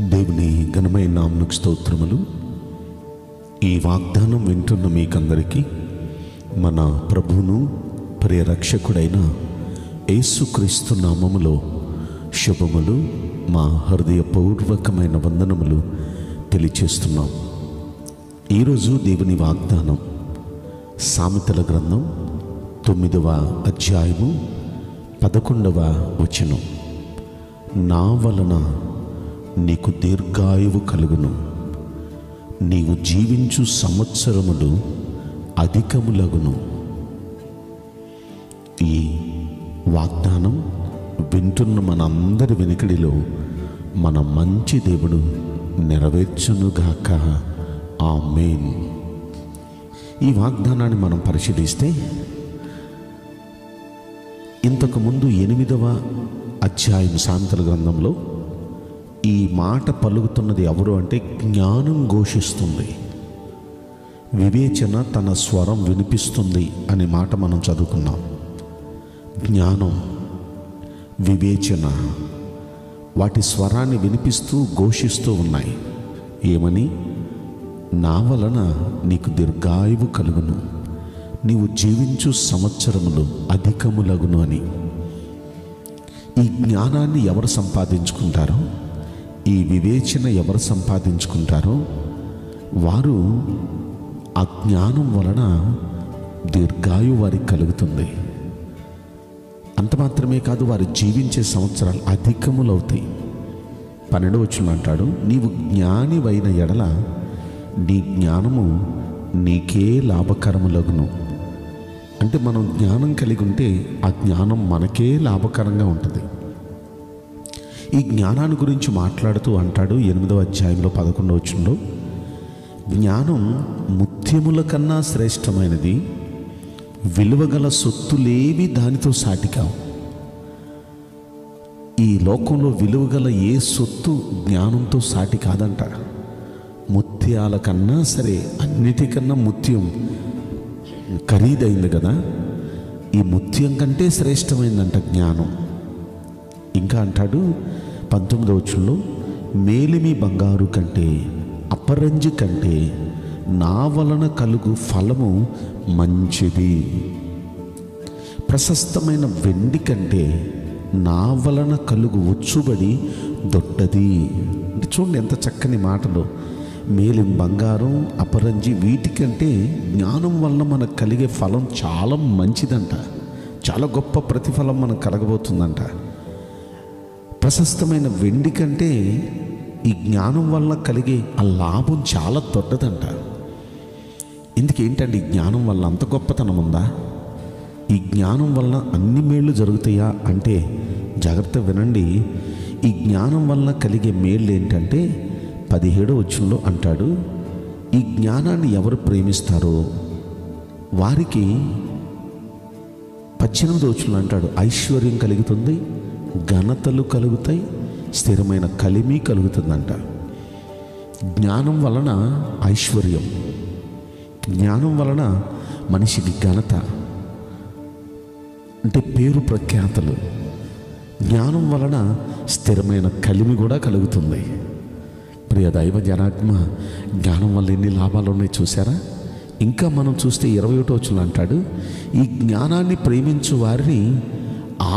దేవుని ఘనమైన నామమునకు స్తోత్రములు. ఈ వాగ్దానం వింటున్న మీకందరికీ మన ప్రభువును ప్రియరక్షకుడైన యేసుక్రీస్తు నామములో శుభములు, మా హృదయపూర్వకమైన వందనములు తెలియచేస్తున్నాం. ఈరోజు దేవుని వాగ్దానం సామెతల గ్రంథం 9వ అధ్యాయము 11వ వచనం. నా వలన నీకు దీర్ఘాయువు కలుగును, నీవు జీవించు సంవత్సరములు అధికములగును. ఈ వాగ్దానం వింటున్న మనందరి వెనుకడిలో మన మంచి దేవుడు నెరవేర్చునుగాక. ఆమేన్. ఈ వాగ్దానాన్ని మనం పరిశీలిస్తే ఇంతకుముందు 8వ అధ్యాయం సామెతల గ్రంథంలో ఈ మాట పలుకుతున్నది ఎవరు అంటే జ్ఞానం ఘోషిస్తుంది, వివేచన తన స్వరం వినిపిస్తుంది అనే మాట మనం చదువుకున్నాం. జ్ఞానం, వివేచన వాటి స్వరాన్ని వినిపిస్తూ ఘోషిస్తూ ఉన్నాయి. ఏమని? నా వలన నీకు దీర్ఘాయువు కలుగును, నీవు జీవించు సంవత్సరములు అధికములగును అని. ఈ జ్ఞానాన్ని ఎవరు సంపాదించుకుంటారో, ఈ వివేచన ఎవరు సంపాదించుకుంటారో వారు ఆ జ్ఞానం వలన దీర్ఘాయువు వారికి కలుగుతుంది. అంత మాత్రమే కాదు, వారు జీవించే సంవత్సరాలు అధికములవుతాయి. 12వ వచనం అంటాడు, నీవు జ్ఞానివైన ఎడల నీ జ్ఞానము నీకే లాభకరములగును. అంటే మనం జ్ఞానం కలిగి ఉంటే ఆ జ్ఞానం మనకే లాభకరంగా ఉంటుంది. ఈ జ్ఞానాన్ని గురించి మాట్లాడుతూ అంటాడు 8వ అధ్యాయంలో 11వ వచనంలో, జ్ఞానం ముత్యముల కన్నా శ్రేష్టమైనది, విలువగల సొత్తులేవి దానితో సాటికావు. ఈ లోకంలో విలువగల ఏ సొత్తు జ్ఞానంతో సాటి కాదంట. ముత్యాల కన్నా సరే, అన్నిటికన్నా ముత్యం ఖరీదైంది కదా, ఈ ముత్యం కంటే శ్రేష్టమైందంట జ్ఞానం. ఇంకా అంటాడు 19వ వచనంలో, మేలిమి బంగారు కంటే, అపరంజి కంటే నా వలన కలుగు ఫలము మంచిది, ప్రశస్తమైన వెండి కంటే నా వలన కలుగు వచ్చుబడి దొడ్డది. చూడండి ఎంత చక్కని మాటలు. మేలిం బంగారం, అపరంజి వీటికంటే జ్ఞానం వలన మనకు కలిగే ఫలం చాలా మంచిదంట, చాలా గొప్ప ప్రతిఫలం మనకు కలగబోతుందంట. ప్రశస్తమైన వెండి కంటే ఈ జ్ఞానం వల్ల కలిగే ఆ లాభం చాలా దొడ్డదంట. ఇందుకేంటండి, ఈ జ్ఞానం వల్ల అంత గొప్పతనం ఉందా? ఈ జ్ఞానం వల్ల అన్ని మేళ్ళు జరుగుతాయా అంటే జాగ్రత్త వినండి. ఈ జ్ఞానం వల్ల కలిగే మేళ్ళు ఏంటంటే 17వ వచనంలో అంటాడు, ఈ జ్ఞానాన్ని ఎవరు ప్రేమిస్తారో వారికి 18వ వచనంలో అంటాడు, ఐశ్వర్యం కలుగుతుంది, ఘనతలు కలుగుతాయి, స్థిరమైన కలిమి కలుగుతుందంట. జ్ఞానం వలన ఐశ్వర్యం, జ్ఞానం వలన మనిషికి ఘనత అంటే పేరు ప్రఖ్యాతలు, జ్ఞానం వలన స్థిరమైన కలిమి కూడా కలుగుతుంది. ప్రియ దైవ జనాత్మ, జ్ఞానం వల్ల ఎన్ని లాభాలు ఉన్నాయి చూసారా? ఇంకా మనం చూస్తే 21వ వచనంలో అంటాడు, ఈ జ్ఞానాన్ని ప్రేమించు వారిని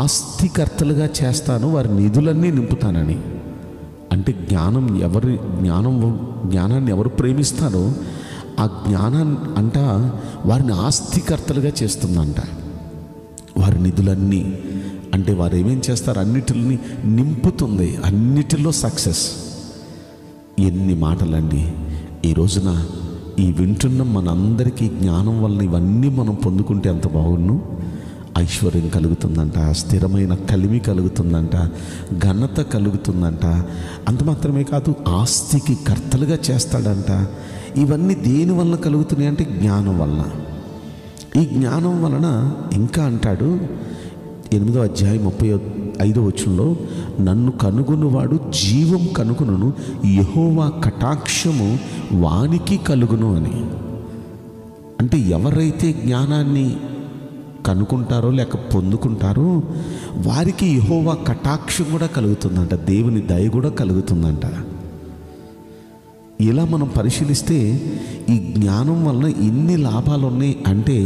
ఆస్తికర్తలుగా చేస్తాను, వారి నిధులన్నీ నింపుతానని. అంటే జ్ఞానాన్ని ఎవరు ప్రేమిస్తారో ఆ జ్ఞానాన్ని అంట వారిని ఆస్తికర్తలుగా చేస్తుందంట. వారి నిధులన్నీ అంటే వారు ఏమేం చేస్తారు, అన్నిటిని నింపుతుంది, అన్నిటిలో సక్సెస్. ఎన్ని మాటలండి! ఈ రోజున ఈ వింటున్న మనందరికీ జ్ఞానం వలన ఇవన్నీ మనం పొందుకుంటే ఎంత బాగుండు. ఐశ్వర్యం కలుగుతుందంట, స్థిరమైన కలిమి కలుగుతుందంట, ఘనత కలుగుతుందంట. అంత మాత్రమే కాదు, ఆస్తికి కర్తలుగా చేస్తాడంట. ఇవన్నీ దేని వలన కలుగుతున్నాయి అంటే జ్ఞానం వలన. ఈ జ్ఞానం వలన ఇంకా అంటాడు 8వ అధ్యాయం 35వ వచనంలో, నన్ను కనుగొనువాడు జీవం కనుగొనును, యెహోవా కటాక్షము వానికి కలుగును అని. అంటే ఎవరైతే జ్ఞానాన్ని కనుక్కుంటారో లేక పొందుకుంటారో వారికి యెహోవా కటాక్షం కూడా కలుగుతుందంట, దేవుని దయ కూడా కలుగుతుందంట. ఇలా మనం పరిశీలిస్తే ఈ జ్ఞానం వలన ఇన్ని లాభాలు ఉన్నాయి అంటే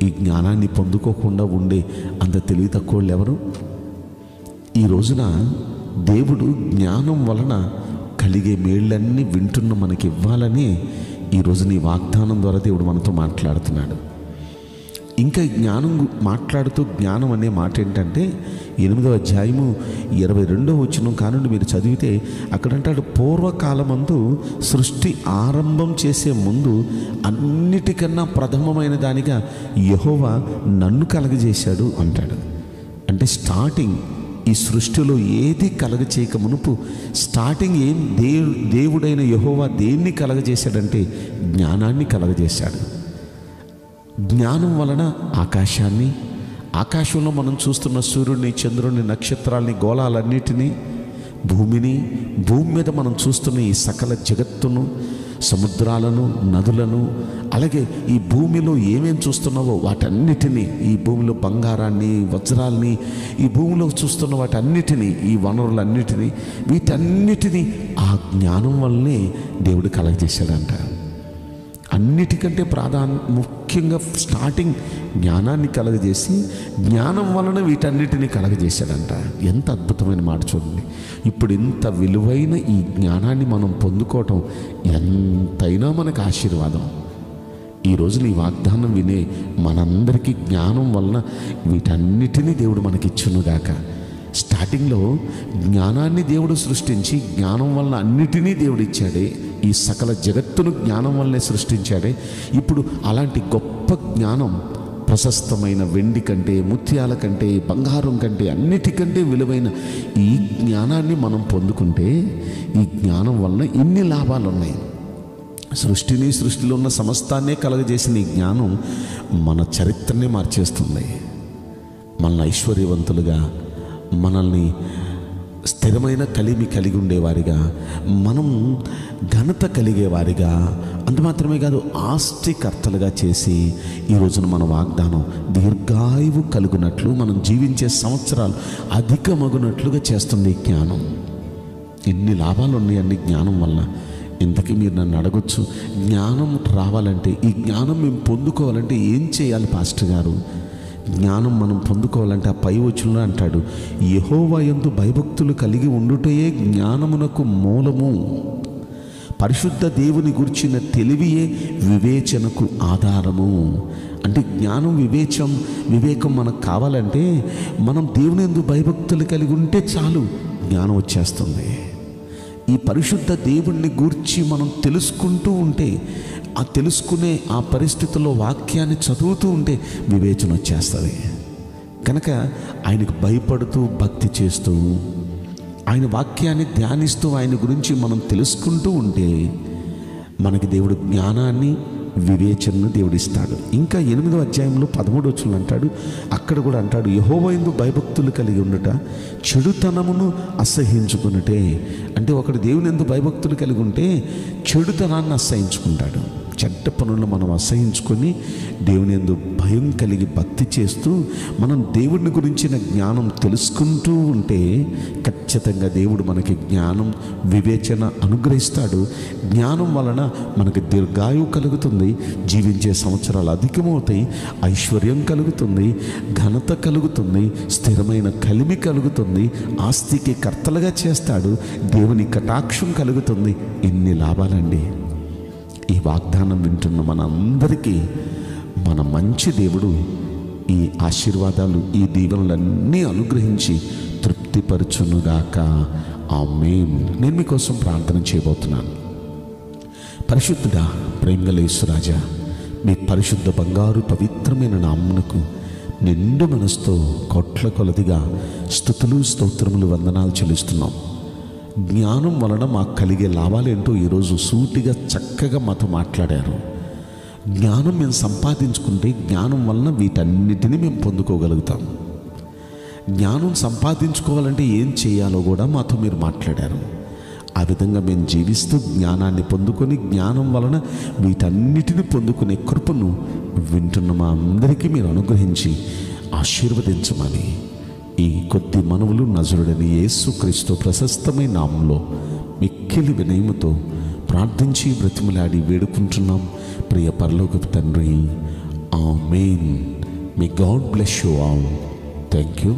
ఈ జ్ఞానాన్ని పొందుకోకుండా ఉండే అంత తెలివి తక్కువ వాళ్ళు ఎవరు? ఈ రోజున దేవుడు జ్ఞానం వలన కలిగే మేళ్ళన్నీ వింటున్న మనకి ఇవ్వాలని ఈరోజు నీ వాగ్దానం ద్వారా దేవుడు మనతో మాట్లాడుతున్నాడు. ఇంకా జ్ఞానం మాట్లాడుతూ జ్ఞానం అనే మాట ఏంటంటే 8వ అధ్యాయము 22వ వచనం కానుండి మీరు చదివితే అక్కడ అంటాడు, పూర్వకాలమందు సృష్టి ఆరంభం చేసే ముందు అన్నిటికన్నా ప్రథమమైన దానిగా యెహోవా నన్ను కలగజేశాడు అంటాడు. అంటే స్టార్టింగ్ ఈ సృష్టిలో ఏది కలగచేయక మునుపు స్టార్టింగ్ ఏం దేవుడైన యెహోవా దేన్ని కలగజేశాడంటే జ్ఞానాన్ని కలగజేశాడు. జ్ఞానం వలన ఆకాశాన్ని, ఆకాశంలో మనం చూస్తున్న సూర్యుడిని, చంద్రుడిని, నక్షత్రాలని, గోళాలన్నిటినీ, భూమిని, భూమి మీద మనం చూస్తున్న ఈ సకల జగత్తును, సముద్రాలను, నదులను, అలాగే ఈ భూమిలో ఏమేం చూస్తున్నావో వాటన్నిటినీ, ఈ భూమిలో బంగారాన్ని, వజ్రాల్ని, ఈ భూమిలో చూస్తున్న వాటన్నిటినీ, ఈ వనరులన్నిటినీ, వీటన్నిటినీ ఆ జ్ఞానం వల్లనే దేవుడు కలగజేశాడంట. అన్నిటికంటే ముఖ్యంగా స్టార్టింగ్ జ్ఞానాన్ని కలగజేసి జ్ఞానం వలన వీటన్నిటినీ కలగజేశాడంట. ఎంత అద్భుతమైన మాట చూడండి. ఇప్పుడు ఇంత విలువైన ఈ జ్ఞానాన్ని మనం పొందుకోవటం ఎంతైనా మనకు ఆశీర్వాదం. ఈరోజు నీ వాగ్దానం వినే మనందరికీ జ్ఞానం వలన వీటన్నిటినీ దేవుడు మనకిచ్చునుగాక. స్టార్టింగ్లో జ్ఞానాన్ని దేవుడు సృష్టించి జ్ఞానం వలన అన్నిటినీ దేవుడు ఇచ్చాడే, ఈ సకల జగత్తును జ్ఞానం వల్లనే సృష్టించాడే. ఇప్పుడు అలాంటి గొప్ప జ్ఞానం ప్రశస్తమైన వెండి కంటే, ముత్యాల కంటే, బంగారం కంటే, అన్నిటికంటే విలువైన ఈ జ్ఞానాన్ని మనం పొందుకుంటే ఈ జ్ఞానం వలన ఇన్ని లాభాలు ఉన్నాయి. సృష్టిని, సృష్టిలో ఉన్న సమస్తాన్నే కలగజేసిన ఈ జ్ఞానం మన చరిత్రనే మార్చేస్తుంది. మనల్ని ఐశ్వర్యవంతులుగా, మనల్ని స్థిరమైన కలిమి కలిగి ఉండేవారిగా, మనం ఘనత కలిగేవారిగా, అంత మాత్రమే కాదు ఆస్తికర్తలుగా చేసి ఈ రోజున మన వాగ్దానం దీర్ఘాయువు కలుగునట్లు, మనం జీవించే సంవత్సరాలు అధికమగునట్లుగా చేస్తుంది ఈ జ్ఞానం. ఎన్ని లాభాలు ఉన్నాయండి జ్ఞానం వల్ల. ఇంతకీ మీరు నన్ను అడగొచ్చు, జ్ఞానం రావాలంటే, ఈ జ్ఞానం మేము పొందుకోవాలంటే ఏం చేయాలి పాస్టర్ గారు? జ్ఞానం మనం పొందుకోవాలంటే ఆ పై వచనంలో అంటాడు, యెహోవా యందు భయభక్తులు కలిగి ఉండుటయే జ్ఞానమునకు మూలము, పరిశుద్ధ దేవుని గురించిన తెలివియే వివేచనకు ఆధారము. అంటే జ్ఞానం, వివేకం మనకు కావాలంటే మనం దేవుని యందు భయభక్తులు కలిగి ఉంటే చాలు, జ్ఞానం వచ్చేస్తుంది. ఈ పరిశుద్ధ దేవుణ్ణి గూర్చి మనం తెలుసుకుంటూ ఉంటే, ఆ తెలుసుకునే ఆ పరిస్థితుల్లో వాక్యాన్ని చదువుతూ ఉంటే వివేచన వచ్చేస్తుంది. కనుక ఆయనకు భయపడుతూ భక్తి చేస్తూ, ఆయన వాక్యాన్ని ధ్యానిస్తూ, ఆయన గురించి మనం తెలుసుకుంటూ ఉంటే మనకి దేవుడు జ్ఞానాన్ని, వివేచనను దేవుడిస్తాడు. ఇంకా 8వ అధ్యాయంలో 13వ వచనం అంటాడు, అక్కడ కూడా అంటాడు, యెహోవా యందు భయభక్తులు కలిగి ఉండుట చెడుతనమును అసహ్యించుకున్నటే. అంటే ఒకడు దేవుని యందు భయభక్తులు కలిగి ఉంటే చెడుతనాన్ని అసహ్యించుకుంటాడు. చెడ్డ పనులను మనం అసహించుకొని దేవుని యందు భయం కలిగి భక్తి చేస్తూ మనం దేవుడిని గురించిన జ్ఞానం తెలుసుకుంటూ ఉంటే ఖచ్చితంగా దేవుడు మనకి జ్ఞానం, వివేచన అనుగ్రహిస్తాడు. జ్ఞానం వలన మనకి దీర్ఘాయువు కలుగుతుంది, జీవించే సంవత్సరాలు అధికమవుతాయి, ఐశ్వర్యం కలుగుతుంది, ఘనత కలుగుతుంది, స్థిరమైన కలిమి కలుగుతుంది, ఆస్తికి కర్తలుగా చేస్తాడు, దేవుని కటాక్షం కలుగుతుంది. ఇన్ని లాభాలండి. ఈ వాగ్దానం వింటున్న మనందరికీ మన మంచి దేవుడు ఈ ఆశీర్వాదాలు, ఈ దీవెనలన్నీ అనుగ్రహించి తృప్తిపరచునుగాక. ఆమేన్. నేను మీకోసం ప్రార్థన చేయబోతున్నాను. పరిశుద్ధుడా, ప్రేమగల యేసురాజా, మీ పరిశుద్ధ బంగారు పవిత్రమైన నామమునకు నిండు మనసుతో కోట్ల కొలదిగా స్తుతులు, స్తోత్రములు, వందనాలు చెల్లిస్తున్నాం. జ్ఞానం వలన మాకు కలిగే లాభాలేంటో ఈరోజు సూటిగా చక్కగా మాతో మాట్లాడారు. జ్ఞానం మేము సంపాదించుకుంటే జ్ఞానం వలన వీటన్నిటినీ మేము పొందుకోగలుగుతాం. జ్ఞానం సంపాదించుకోవాలంటే ఏం చేయాలో కూడా మాతో మీరు మాట్లాడారు. ఆ విధంగా మేము జీవిస్తూ జ్ఞానాన్ని పొందుకొని జ్ఞానం వలన వీటన్నిటిని పొందుకునే కృపను వింటున్న మా అందరికీ మీరు అనుగ్రహించి ఆశీర్వదించమని ఈ కొద్ది మనవులు నజరుడని యేసుక్రీస్తు ప్రశస్తమైన నామంలో మిక్కిలి వినయముతో ప్రార్థించి బ్రతిమలాడి వేడుకుంటున్నాం ప్రియ పరలోకపు తండ్రి. Amen. May God bless you all. Thank you.